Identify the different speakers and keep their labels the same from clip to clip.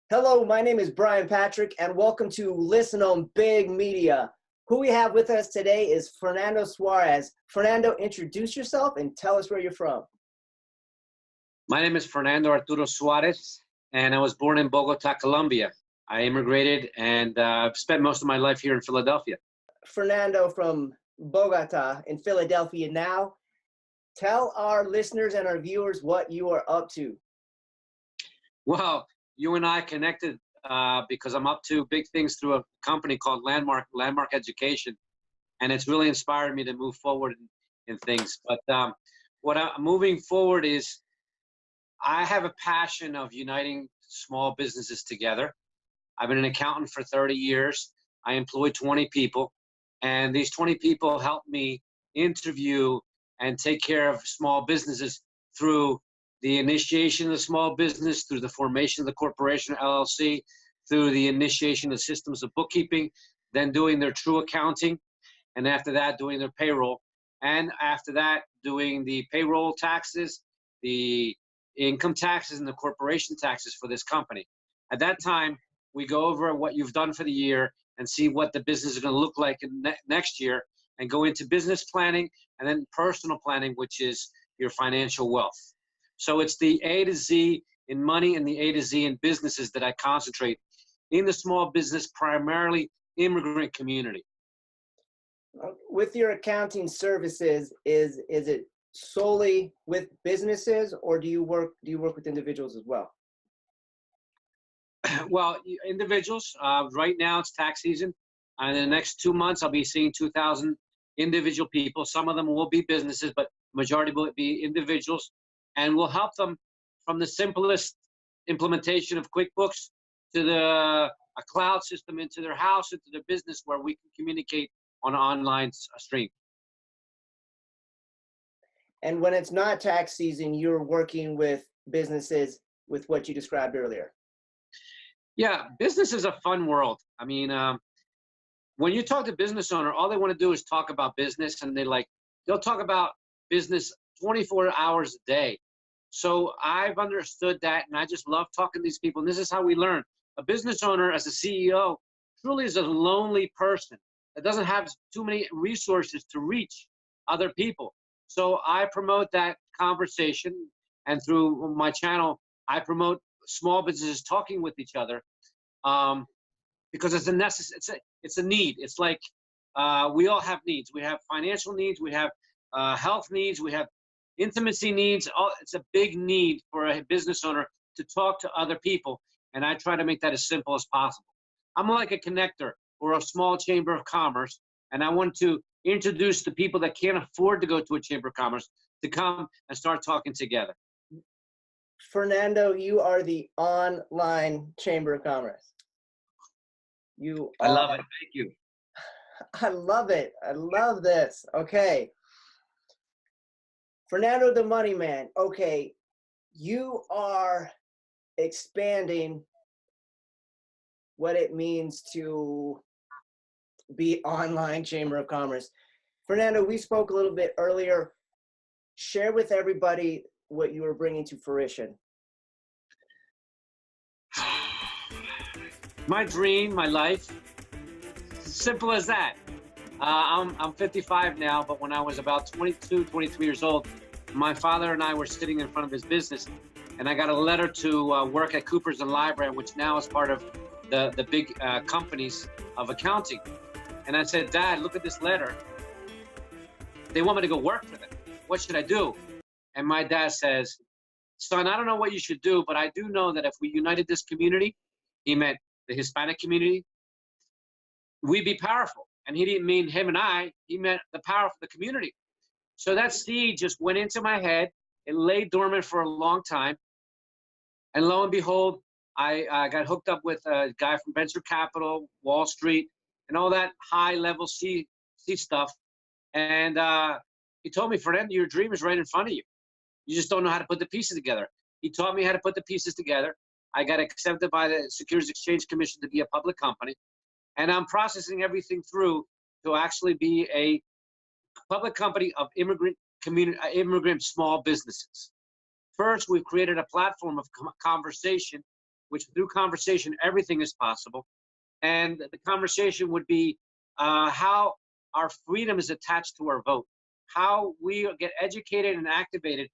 Speaker 1: Hello, my name is Brian Patrick, and welcome to Listen on Big Media. Who we have with us today is Fernando Suarez. Fernando, introduce yourself and tell us where you're from.
Speaker 2: My name is Fernando Arturo Suarez, and I was born in Bogota, Colombia. I immigrated and spent most of my life here in Philadelphia.
Speaker 1: Fernando from Bogota in Philadelphia now. Tell our listeners and our viewers what you are up to.
Speaker 2: Well, you and I connected because I'm up to big things through a company called Landmark Education, and it's really inspired me to move forward in things. But what I'm moving forward is I have a passion of uniting small businesses together. I've been an accountant for 30 years. I employ 20 people, and these 20 people help me interview and take care of small businesses through the initiation of the small business, through the formation of the corporation LLC, through the initiation of systems of bookkeeping, then doing their true accounting, and after that doing their payroll, and after that doing the payroll taxes, the income taxes, and the corporation taxes for this company. At that time, we go over what you've done for the year and see what the business is going to look like in next year, and go into business planning and then personal planning, which is your financial wealth. So it's the A to Z in money and the A to Z in businesses that I concentrate in the small business, primarily immigrant community.
Speaker 1: With your accounting services, is it solely with businesses, or do you work with individuals as well?
Speaker 2: Well, individuals. Right now it's tax season. In the next 2 months, I'll be seeing 2,000 individual people. Some of them will be businesses, but majority will be individuals. And we'll help them from the simplest implementation of QuickBooks to a cloud system into their house, into their business, where we can communicate on an online stream.
Speaker 1: And when it's not tax season, you're working with businesses with what you described earlier.
Speaker 2: Yeah, business is a fun world. I mean, when you talk to business owner, all they want to do is talk about business, and they'll talk about business 24 hours a day. So I've understood that, and I just love talking to these people. And this is how we learn. A business owner, as a CEO, truly is a lonely person that doesn't have too many resources to reach other people. So I promote that conversation, and through my channel, I promote small businesses talking with each other, because it's a need. It's like we all have needs. We have financial needs. We have health needs. We have intimacy needs. It's a big need for a business owner to talk to other people, and I try to make that as simple as possible. I'm like a connector or a small chamber of commerce, and I want to introduce the people that can't afford to go to a chamber of commerce to come and start talking together.
Speaker 1: Fernando, you are the online chamber of commerce.
Speaker 2: I love it. Thank you.
Speaker 1: I love it. I love this. Okay. Fernando the Money Man. Okay. You are expanding what it means to be online chamber of commerce. Fernando, we spoke a little bit earlier. Share with everybody what you are bringing to fruition.
Speaker 2: My dream, my life, simple as that. I'm 55 now, but when I was about 22, 23 years old, my father and I were sitting in front of his business, and I got a letter to work at Coopers & Lybrand, which now is part of the big companies of accounting. And I said, Dad, look at this letter. They want me to go work for them. What should I do? And my dad says, son, I don't know what you should do, but I do know that if we united this community, he meant the Hispanic community, we'd be powerful. And he didn't mean him and I, he meant the power of the community. So that seed just went into my head. It lay dormant for a long time. And lo and behold, I got hooked up with a guy from venture capital, Wall Street, and all that high-level C stuff. And he told me, Fernando, your dream is right in front of you. You just don't know how to put the pieces together. He taught me how to put the pieces together. I got accepted by the Securities Exchange Commission to be a public company. And I'm processing everything through to actually be a public company of immigrant small businesses. First, we've created a platform of conversation which through conversation, everything is possible. And the conversation would be how our freedom is attached to our vote, how we get educated and activated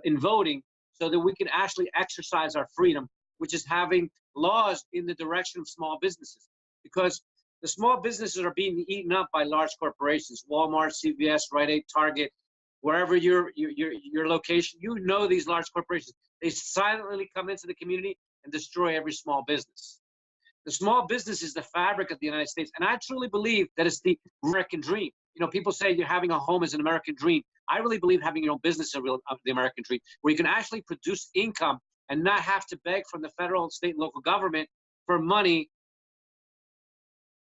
Speaker 2: in voting so that we can actually exercise our freedom, which is having laws in the direction of small businesses. Because the small businesses are being eaten up by large corporations, Walmart, CVS, Rite Aid, Target, wherever your location, you know these large corporations. They silently come into the community and destroy every small business. The small business is the fabric of the United States, and I truly believe that it's the American dream. You know, people say you're having a home is an American dream. I really believe having your own business is the American dream, where you can actually produce income and not have to beg from the federal, state, and local government for money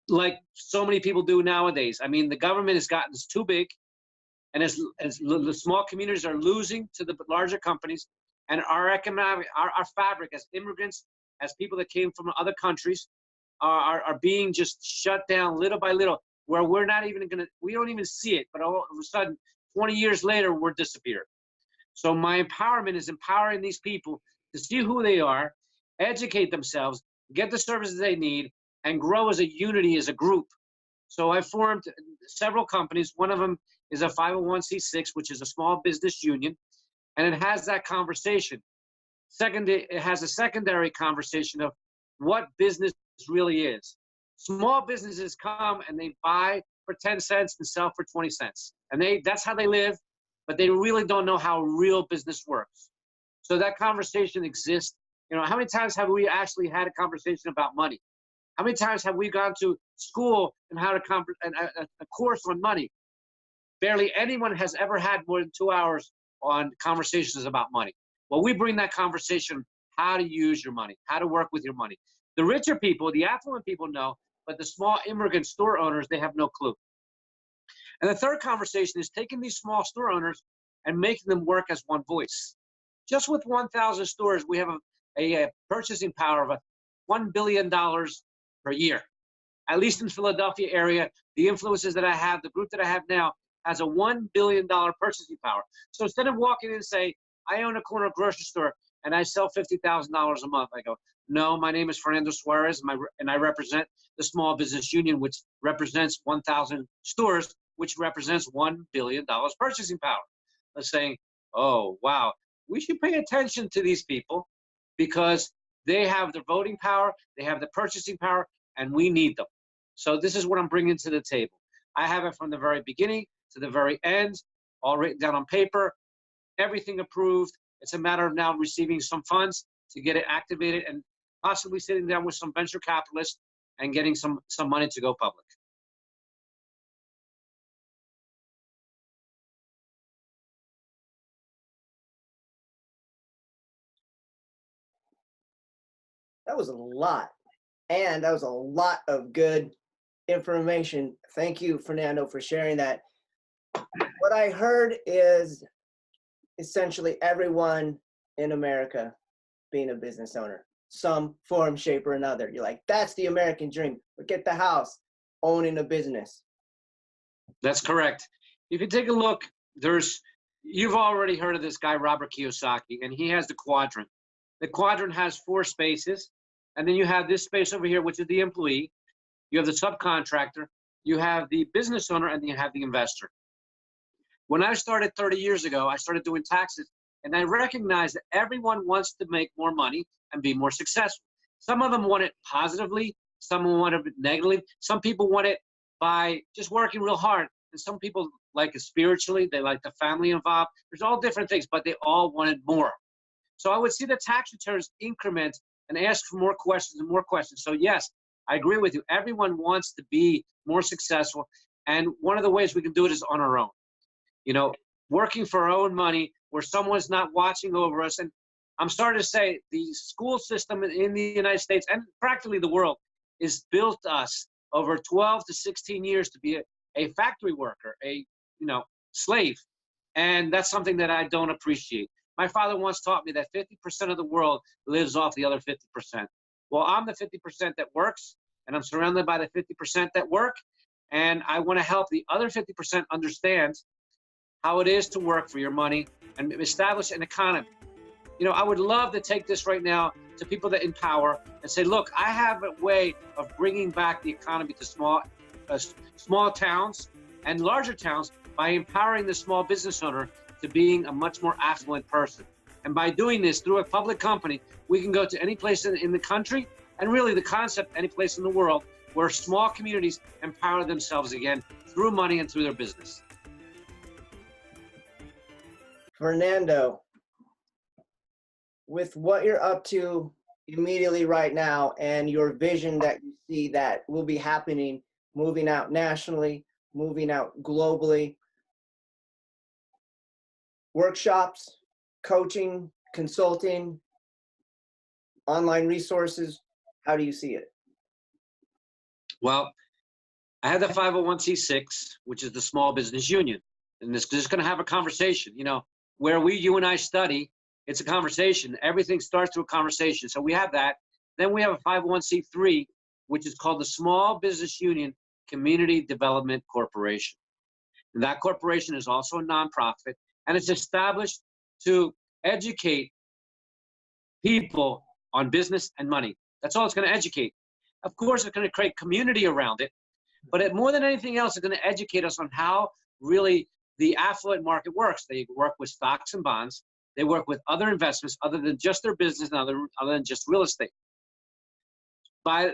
Speaker 2: like so many people do nowadays. I mean, the government has gotten too big, and as the small communities are losing to the larger companies, and our economic, our fabric as immigrants, as people that came from other countries, are being just shut down little by little, where we're not even gonna, we don't even see it, but all of a sudden, 20 years later, we're disappeared. So my empowerment is empowering these people to see who they are, educate themselves, get the services they need, and grow as a unity, as a group. So I formed several companies. One of them is a 501c6, which is a small business union, and it has that conversation. Second, it has a secondary conversation of what business really is. Small businesses come and they buy for 10 cents and sell for 20 cents. And that's how they live, but they really don't know how real business works. So that conversation exists. You know, how many times have we actually had a conversation about money? How many times have we gone to school and had a course on money? Barely anyone has ever had more than 2 hours on conversations about money. Well, we bring that conversation, how to use your money, how to work with your money. The richer people, the affluent people know, but the small immigrant store owners, they have no clue. And the third conversation is taking these small store owners and making them work as one voice. Just with 1,000 stores, we have a purchasing power of $1 billion per year. At least in Philadelphia area, the influences that I have, the group that I have now, has a $1 billion purchasing power. So instead of walking in and say, I own a corner grocery store and I sell $50,000 a month, I go, no, my name is Fernando Suarez, and I represent the Small Business Union, which represents 1,000 stores, which represents $1 billion purchasing power. I'm saying, oh, wow, we should pay attention to these people because they have the voting power, they have the purchasing power, and we need them. So this is what I'm bringing to the table. I have it from the very beginning to the very end, all written down on paper, everything approved. It's a matter of now receiving some funds to get it activated and possibly sitting down with some venture capitalists and getting some money to go public.
Speaker 1: That was a lot. And that was a lot of good information. Thank you, Fernando, for sharing that. What I heard is essentially everyone in America being a business owner, some form, shape, or another. You're like, that's the American dream. Forget the house, owning a business.
Speaker 2: That's correct. If you take a look, you've already heard of this guy, Robert Kiyosaki, and he has the quadrant. The quadrant has 4 spaces, and then you have this space over here, which is the employee. You have the subcontractor, you have the business owner, and then you have the investor. When I started 30 years ago, I started doing taxes, and I recognized that everyone wants to make more money and be more successful. Some of them want it positively, some want it negatively. Some people want it by just working real hard, and some people like it spiritually, they like the family involved. There's all different things, but they all wanted more. So I would see the tax returns increment and ask for more questions and more questions. So yes, I agree with you. Everyone wants to be more successful. And one of the ways we can do it is on our own. You know, working for our own money where someone's not watching over us. And I'm starting to say the school system in the United States and practically the world is built us over 12 to 16 years to be a factory worker, a slave. And that's something that I don't appreciate. My father once taught me that 50% of the world lives off the other 50%. Well, I'm the 50% that works, and I'm surrounded by the 50% that work, and I want to help the other 50% understand how it is to work for your money and establish an economy. You know, I would love to take this right now to people that in power and say, look, I have a way of bringing back the economy to small towns and larger towns by empowering the small business owner to being a much more affluent person. And by doing this through a public company, we can go to any place in the country, and really the concept any place in the world, where small communities empower themselves again through money and through their business.
Speaker 1: Fernando, with what you're up to immediately right now and your vision that you see that will be happening, moving out nationally, moving out globally, workshops, coaching, consulting, online resources, how do you see it?
Speaker 2: Well, I had the 501c6, which is the Small Business Union. And this is going to have a conversation, you know, where you and I study, it's a conversation. Everything starts through a conversation. So we have that. Then we have a 501c3, which is called the Small Business Union Community Development Corporation. And that corporation is also a nonprofit, and it's established to educate people on business and money. That's all it's going to educate. Of course, it's going to create community around it, but more than anything else, it's going to educate us on how really the affluent market works. They work with stocks and bonds. They work with other investments other than just their business and other than just real estate. By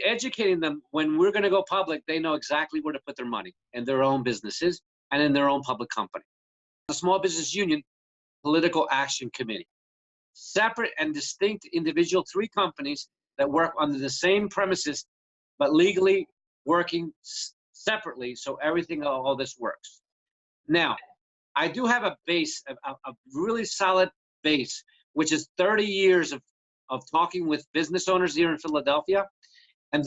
Speaker 2: educating them, when we're going to go public, they know exactly where to put their money in their own businesses and in their own public company. The Small Business Union Political Action Committee. Separate and distinct individual 3 companies that work under the same premises, but legally working separately, so all this works. Now, I do have a base, a really solid base, which is 30 years of talking with business owners here in Philadelphia. And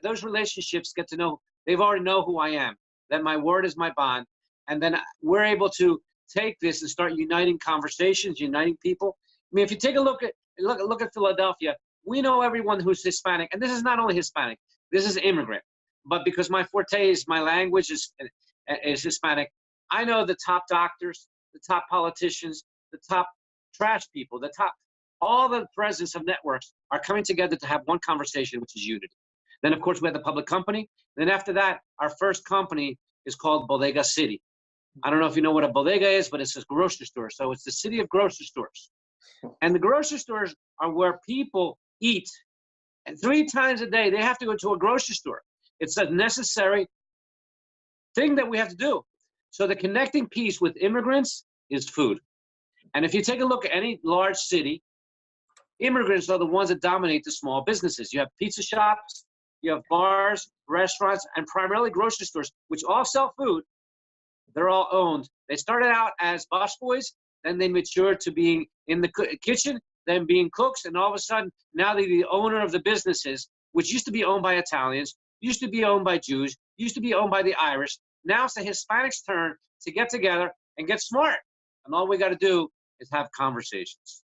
Speaker 2: those relationships get to know, they've already know who I am, that my word is my bond. And then we're able to take this and start uniting conversations, uniting people. I mean, if you take a look at Philadelphia, we know everyone who's Hispanic, and this is not only Hispanic, this is immigrant. But because my forte is, my language is Hispanic, I know the top doctors, the top politicians, the top trash people, all the presidents of networks are coming together to have one conversation, which is unity. Then, of course, we have the public company. Then after that, our first company is called Bodega City. I don't know if you know what a bodega is, but it's a grocery store. So it's the city of grocery stores. And the grocery stores are where people eat. And 3 times a day, they have to go to a grocery store. It's a necessary thing that we have to do. So the connecting piece with immigrants is food. And if you take a look at any large city, immigrants are the ones that dominate the small businesses. You have pizza shops, you have bars, restaurants, and primarily grocery stores, which all sell food. They're all owned. They started out as busboys, then they matured to being in the kitchen, then being cooks, and all of a sudden, now they're the owner of the businesses, which used to be owned by Italians, used to be owned by Jews, used to be owned by the Irish. Now it's the Hispanics' turn to get together and get smart. And all we got to do is have conversations.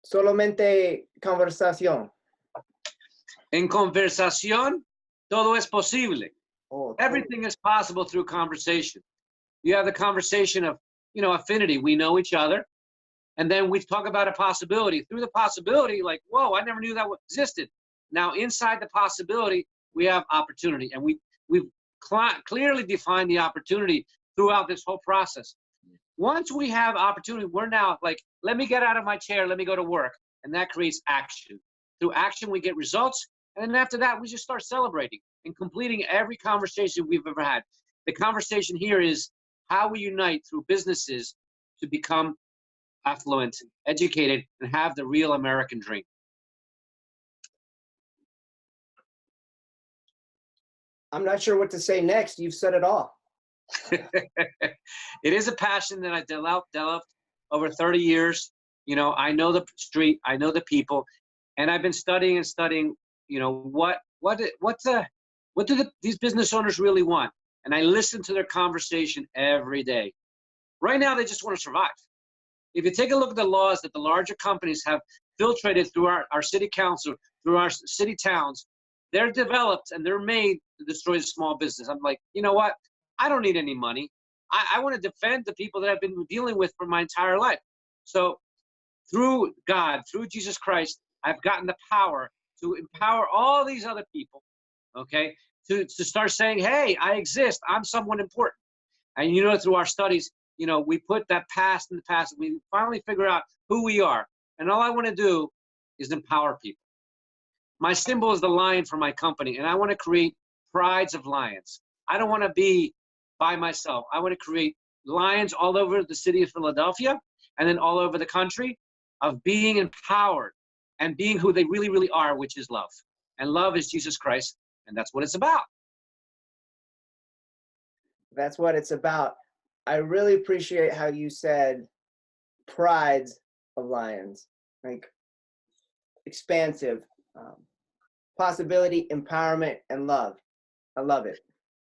Speaker 1: Solamente conversación.
Speaker 2: En conversación, todo es posible.
Speaker 1: Oh,
Speaker 2: Everything is possible through conversation. You have the conversation of, affinity. We know each other. And then we talk about a possibility. Through the possibility, like, whoa, I never knew that existed. Now, inside the possibility, we have opportunity. And we've clearly defined the opportunity throughout this whole process. Once we have opportunity, we're now like, let me get out of my chair, let me go to work. And that creates action. Through action, we get results. And then after that, we just start celebrating and completing every conversation we've ever had. The conversation here is how we unite through businesses to become affluent, educated, and have the real American dream.
Speaker 1: I'm not sure what to say next. You've said it all.
Speaker 2: It is a passion that I developed over 30 years. I know the street, I know the people, and I've been studying and studying, what do these business owners really want? And I listen to their conversation every day. Right now, they just want to survive. If you take a look at the laws that the larger companies have filtrated through our city council, through our city towns, they're developed and they're made to destroy the small business. I'm like, you know what? I don't need any money. I want to defend the people that I've been dealing with for my entire life. So through God, through Jesus Christ, I've gotten the power to empower all these other people, okay, to start saying, hey, I exist. I'm someone important. And, you know, through our studies, you know, we put that past in the past. We finally figure out who we are. And all I want to do is empower people. My symbol is the lion for my company, and I want to create prides of lions. I don't want to be by myself. I want to create lions all over the city of Philadelphia and then all over the country of being empowered and being who they really, really are, which is love. And love is Jesus Christ, and that's what it's about.
Speaker 1: That's what it's about. I really appreciate how you said prides of lions, like expansive, possibility, empowerment, and love. I love it.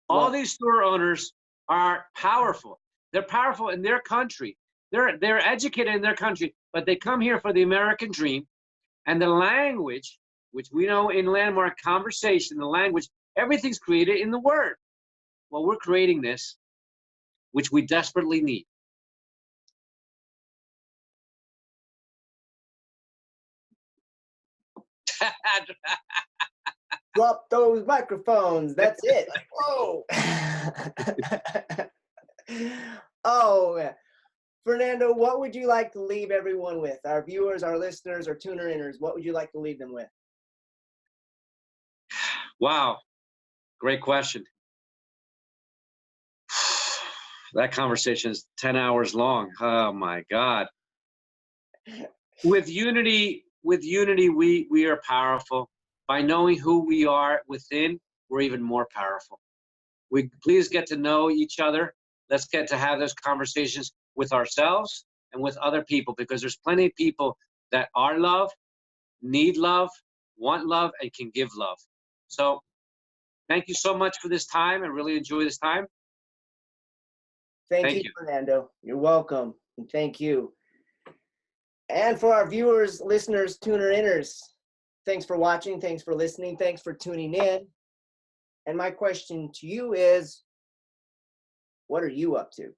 Speaker 2: All these store owners are powerful. They're powerful in their country. They're educated in their country, but they come here for the American dream. And the language, which we know in Landmark conversation, the language, everything's created in the word. Well, we're creating this, which we desperately need.
Speaker 1: Drop those microphones. That's it. Whoa. Oh, Fernando, what would you like to leave everyone with? Our viewers, our listeners, our tuner-inners, what would you like to leave them with?
Speaker 2: Wow. Great question. That conversation is 10 hours long. Oh my God. With unity, we are powerful. By knowing who we are within, we're even more powerful. We please get to know each other. Let's get to have those conversations with ourselves and with other people, because there's plenty of people that are love, need love, want love, and can give love. So thank you so much for this time. I really enjoy this time.
Speaker 1: Thank you, Fernando. You're welcome. And thank you. And for our viewers, listeners, tuner-inners, thanks for watching. Thanks for listening. Thanks for tuning in. And my question to you is, what are you up to?